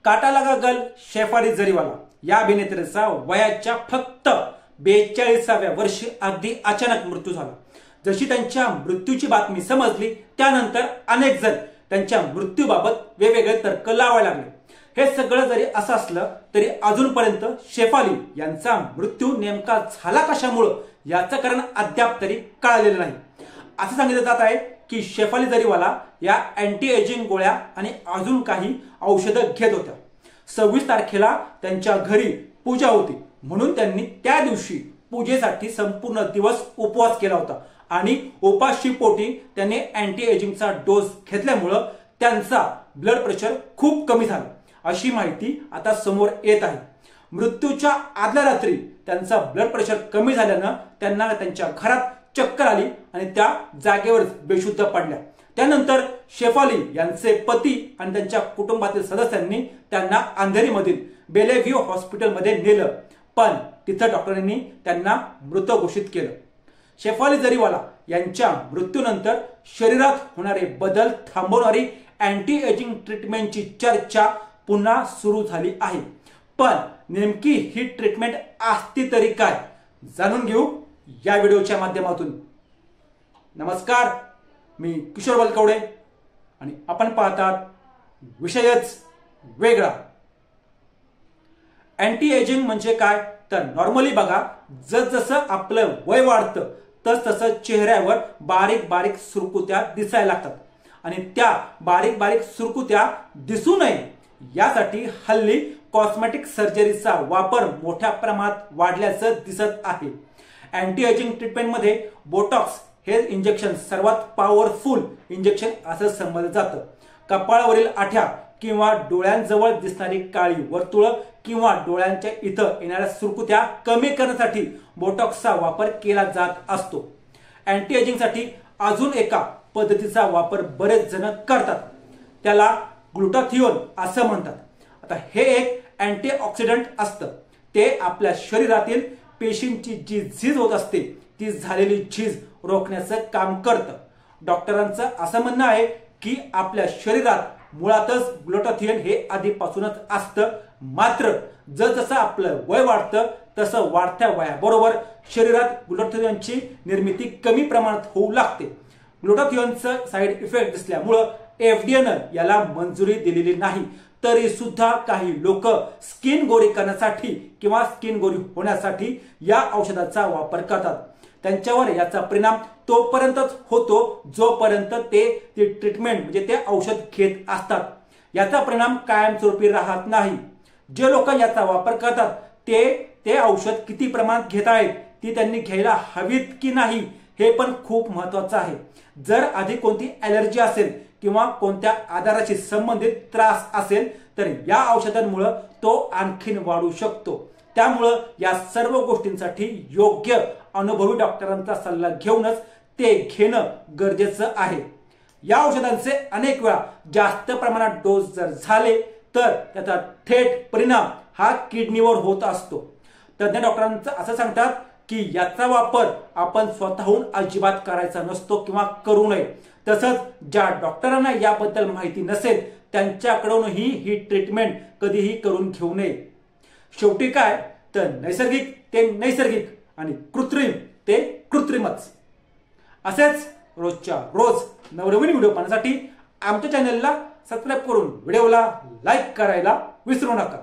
काटा लगा गल शेफाली जरीवाला या अभिनेत्रीचा वयाच्या फक्त 42व्या वर्षी अगदी अचानक मृत्यू झाला। जशी त्यांच्या मृत्यूची बातमी समजली त्यानंतर अनेक जण त्यांच्या मृत्यूबाबत वेगवेगळे तर्क लावायला लागले। हे सगळं जरी असं असलं तरी अजूनपर्यंत शेफाली यांचा मृत्यू नेमका झाला कशामुळे याचं कारण अद्याप तरी कळलेलं नाही। असं सांगितलं जात आहे की शेफाली जरीवाला या अँटी एजिंग गोळ्या आणि अजून काही औषधं घेत होत्या। 26 तारखेला त्यांच्या घरी पूजा होती म्हणून त्यांनी त्या दिवशी पूजेसाठी संपूर्ण दिवस उपवास केला होता आणि उपाशीपोटी त्यांनी अँटी एजिंगचा डोस घेतल्यामुळे त्यांचा ब्लड प्रेशर खूप कमी झाला अशी माहिती आता समोर येत आहे। मृत्यूच्या आदल्या रात्री त्यांचा ब्लड प्रेशर कमी झाल्यानं त्यांना त्यांच्या घरात चक्कर आली आणि त्या जागेवरच बेशुद्ध पडल्या। त्यानंतर शेफाली यांचे पती आणि त्यांच्या कुटुंबातील सदस्यांनी त्यांना अंधेरीमधील बेलेव्ह्यू हॉस्पिटलमध्ये नेलं पण तिथं डॉक्टरांनी त्यांना मृत घोषित केलं। शेफाली जरीवाला यांच्या मृत्यूनंतर शरीरात होणारे बदल थांबवणारी अँटी एजिंग ट्रीटमेंटची चर्चा पुन्हा सुरू झाली आहे। पण नेमकी ही ट्रीटमेंट असती तरी काय जाणून घेऊ या व्हिडिओच्या माध्यमातून। नमस्कार, मी किशोर बलकवडे आणि आपण पाहतात विषयच वेगळा। अँटी एजिंग म्हणजे काय तर नॉर्मली बघा जसं आपलं वय वाढतं तसं चेहऱ्यावर बारीक बारीक सुरकुत्या दिसायला लागतात आणि त्या बारीक बारीक सुरकुत्या दिसू नये यासाठी हल्ली कॉस्मेटिक सर्जरीचा वापर मोठ्या प्रमाणात वाढल्याचं दिसत आहे। अँटी एजिंग ट्रीटमेंट मध्ये बोटॉक्स हे इंजेक्शन सर्वात पॉवरफुल इंजेक्शन असं समजलं जातं। कपाळावरील आठ्या किंवा डोळ्यांजवळ दिसणारी काळी वर्तुळ किंवा डोळ्यांच्या इथं येणाऱ्या सुरकुत्या कमी करण्यासाठी बोटॉक्सचा वापर केला जात असतो। अँटी एजिंग साठी अजून एका पद्धतीचा वापर बरेच जण करतात, त्याला ग्लुटाथिओन असं म्हणतात। आता हे एक अँटीऑक्सिडंट असतं, ते आपल्या शरीरातील पेशींची जी झीज होत असते ती झालेली झीज रोखण्याचं काम करतं। डॉक्टरांचं असं म्हणणं आहे की आपल्या शरीरात मुळातच ग्लुटाथिओन हे आधीपासूनच असतं, मात्र जसं आपलं वय वाढतं तसं वाढत्या वयाबरोबर शरीरात ग्लुटाथिओनची निर्मिती कमी प्रमाणात होऊ लागते। ग्लुटाथिओनचं साईड इफेक्ट दिसल्यामुळे एफडीएनं याला मंजुरी दिलेली नाही, तरी सुद्धा काही लोक स्किन गोरी करण्यासाठी किंवा स्किन गोरी होण्यासाठी या औषधाचा वापर करतात। त्यांच्यावर याचा परिणाम तोपर्यंतच होतो जोपर्यंत ते ट्रीटमेंट म्हणजे ते औषध घेत असतात। याचा परिणाम कायमस्वरूपी राहत नाही। जे लोक याचा वापर करतात ते औषध किती प्रमाणात घेत आहेत ती त्यांनी घ्यायला हवीत की नाही हे पण खूप महत्वाचं आहे। जर आधी कोणती ॲलर्जी असेल किंवा कोणत्या आजाराशी संबंधित त्रास असेल तर या औषधांमुळे तो आणखीन वाढू शकतो। त्यामुळे या सर्व गोष्टींसाठी योग्य अनुभवी डॉक्टरांचा सल्ला घेऊनच ते घेणं गरजेचं आहे। या औषधांचे अनेक वेळा जास्त प्रमाणात डोस जर झाले तर त्याचा थेट परिणाम हा किडनीवर होत असतो। तज्ञ डॉक्टरांचं असं सांगतात की याचा वापर आपण स्वतःहून अजिबात करायचा नसतो किंवा करू नये। तसंच ज्या डॉक्टरांना याबद्दल माहिती नसेल त्यांच्याकडूनही ही ट्रीटमेंट कधीही करून घेऊ नये। शेवटी काय तर नैसर्गिक ते नैसर्गिक आणि कृत्रिम ते कृत्रिमच। असेच रोजच्या रोज नवनवीन व्हिडिओ पाहण्यासाठी आमच्या चॅनलला सबस्क्राईब करून व्हिडिओला लाईक करायला विसरू नका।